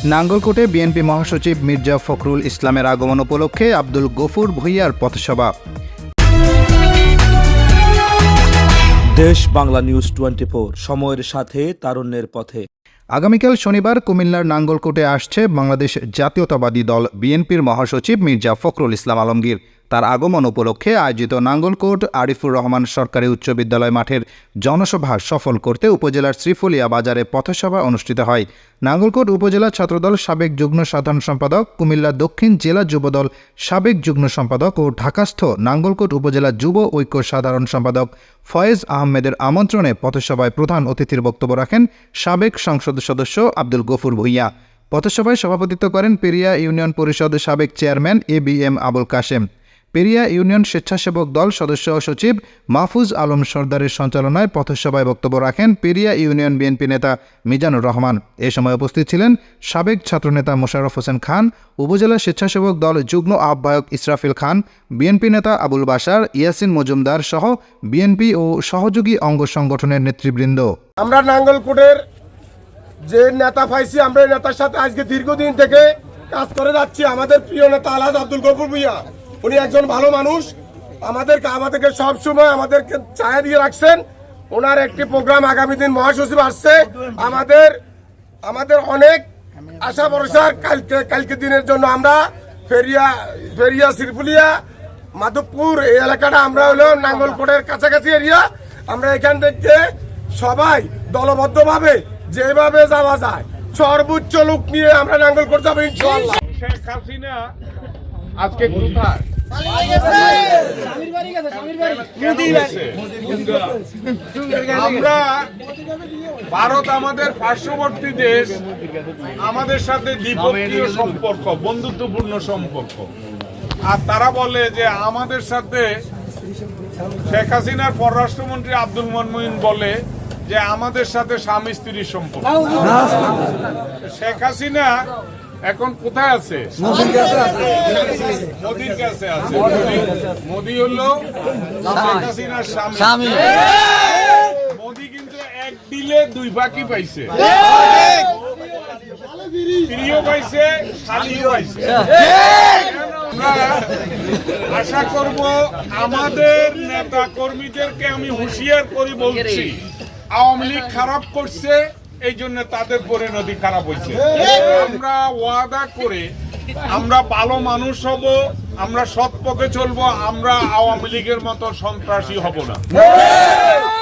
নাঙ্গলকোটে BNP মহাসচিব মির্জা ফখরুল ইসলামের আগমন উপলক্ষে আব্দুল গফুর ভূঁইয়ার পথসভা। দেশ বাংলা নিউজ 24, সময়ের সাথে তারুণ্যের পথে। আগামীকাল শনিবার কুমিল্লার নাঙ্গলকোটে আসছে বাংলাদেশ জাতীয়তাবাদী দল বিএনপির মহাসচিব মির্জা ফখরুল ইসলাম আলমগীর। তার আগমন উপলক্ষে আয়োজিত নাঙ্গলকোট আরিফুর রহমান সরকারি উচ্চ বিদ্যালয় মাঠের জনসভা সফল করতে উপজেলার শ্রীফুলিয়া বাজারে পথসভা অনুষ্ঠিত হয়। নাঙ্গলকোট উপজেলা ছাত্রদল সাবেক যুগ্ম সাধারণ সম্পাদক, কুমিল্লা দক্ষিণ জেলা যুবদল সাবেক যুগ্ম সম্পাদক ও ঢাকাস্থ নাঙ্গলকোট উপজেলা যুব ঐক্য সাধারণ সম্পাদক ফয়েজ আহমেদের আমন্ত্রণে পথসভায় প্রধান অতিথির বক্তব্য রাখেন সাবেক সংসদ সদস্য আব্দুল গফুর ভূঁইয়া। পথসভায় সভাপতিত্ব করেন পেরিয়া ইউনিয়ন পরিষদ সাবেক chairman ABM Abul Kashem. Periya union স্বেচ্ছাসেবক দল সদস্য ও সচিব মাহফুজ আলম সর্দারের সঞ্চালনায় পথসভায় বক্তব্য রাখেন পেরিয়া ইউনিয়ন বিএনপি নেতা মিজানুর রহমান। এ সময় উপস্থিত ছিলেন সাবেক ছাত্রনেতা মোশাররফ হোসেন খান, উপজেলা স্বেচ্ছাসেবক দল যুগ্ম আহ্বায়ক ইসরাফিল খান, বিএনপি নেতা আবুল বাশার, ইয়াসিন মজুমদার সহ বিএনপি ও সহযোগী অঙ্গ সংগঠনের নেতৃবৃন্দ। আমরা নাঙ্গলকোটের যে নেতা পাইছি, আমরা এই নেতার সাথে আজকে দীর্ঘদিন থেকে কাজ করে যাচ্ছি। আমাদের প্রিয় নেতা আলহাজ আব্দুল গফুর ভূঁইয়া, উনি একজন ভালো মানুষ, আমাদেরকে সবসময় আমাদেরকে ছায়া দিয়ে রাখছেন। ওনার একটি প্রোগ্রাম আগামী দিন মহাসচিব আসছে, আমাদের অনেক আশা ভরসা। কালকে দিনের জন্য আমরা ফেরিয়া শ্রীফুলিয়া মাধবপুর এই এলাকাটা আমরা হলো নাঙ্গলকোটের কাছাকাছি এরিয়া। আমরা এখান থেকে সবাই দলবদ্ধভাবে যেভাবে যাওয়া যায় সর্বোচ্চ লোক নিয়ে আমরা নাঙ্গলকোট যাবো ইনশাআল্লাহ। শেখ হাসিনা আজকে কোথায়? আমরা ভারত আমাদের পার্শ্ববর্তী দেশ, আমাদের সাথে দ্বিপক্ষীয় সম্পর্ক, বন্ধুত্বপূর্ণ সম্পর্ক। আর তারা বলে যে আমাদের সাথে শেখ হাসিনার পররাষ্ট্রমন্ত্রী আব্দুল মনমুইন বলে যে আমাদের সাথে স্বামী স্ত্রীর সম্পর্ক। শেখ হাসিনা এখন কোথায় আছে? মোদির কাছে আছে। মোদি হলো শেখ হাসিনার স্বামী। মোদি কিন্তু এক দিলে দুই বাকি পাইছে, প্রিয় পাইছে, শালীও পাইছে। আমরা আশা করব আমাদের নেতা কর্মীদেরকে আমি হুঁশিয়ার করে বলছি, আওয়ামী লীগ খারাপ করছে, এই জন্য তাদের পরিণতি খারাপ হয়েছে। আমরা ওয়াদা করে আমরা ভালো মানুষ হব, আমরা সৎ পথে চলবো, আমরা আওয়ামী লীগের মতো সন্ত্রাসী হব না,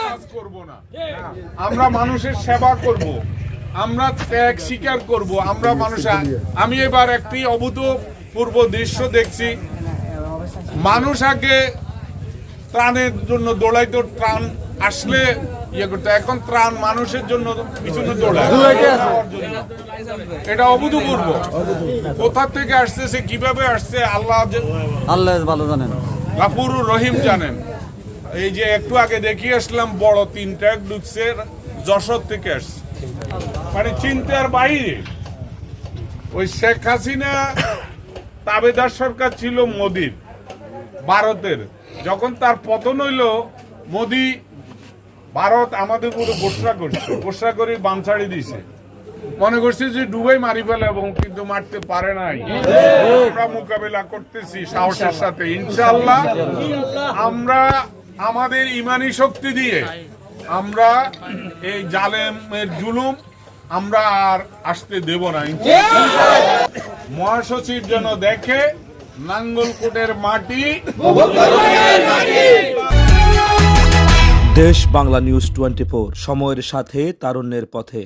কাজ করব না। আমরা মানুষের সেবা করব, আমরা ত্যাগ স্বীকার করব, আমরা আমি এবার একটি অভূতপূর্ব দৃশ্য দেখছি। মানুষ আগে ত্রাণের জন্য দৌড়াইতো, ত্রাণ আসলে ইয়ে করতে, এখন ত্রাণ মানুষের জন্য পিছনে দৌড়ায়। এটা অভূতপূর্ব। কোথা থেকে আসতেছে, কিভাবে আসছে আল্লাহ ভালো জানেন, গাফুরুর রহিম জানেন। এই যে একটু আগে দেখিয়ে আসলাম, বড় 3 ট্রাক ঢুকছে, যশোর থেকে আসছে, মানে চিন্তার বাইরে। ওই শেখ হাসিনা তাবেদার সরকার ছিল মোদির, ভারতের। যখন তার পতন হইল, মোদি ভারত আমাদের উপরে গোসা করে বান ছাড়ি দিছে, মনে করছে যে ডুবাই মারি ফেলে, এবং কিন্তু মারতে পারে নাই। আমরা মোকাবেলা করতেছি সাহসের সাথে ইনশাআল্লাহ। আমরা আমাদের ইমানি শক্তি দিয়ে আমরা এই জালেমের জুলুম আমরা আর আসতে দেব না। মহাসচিব যেন দেখে নাঙ্গলকোটের মাটি। দেশ বাংলা নিউজ 24, সময়ের সাথে তারুণ্যের পথে।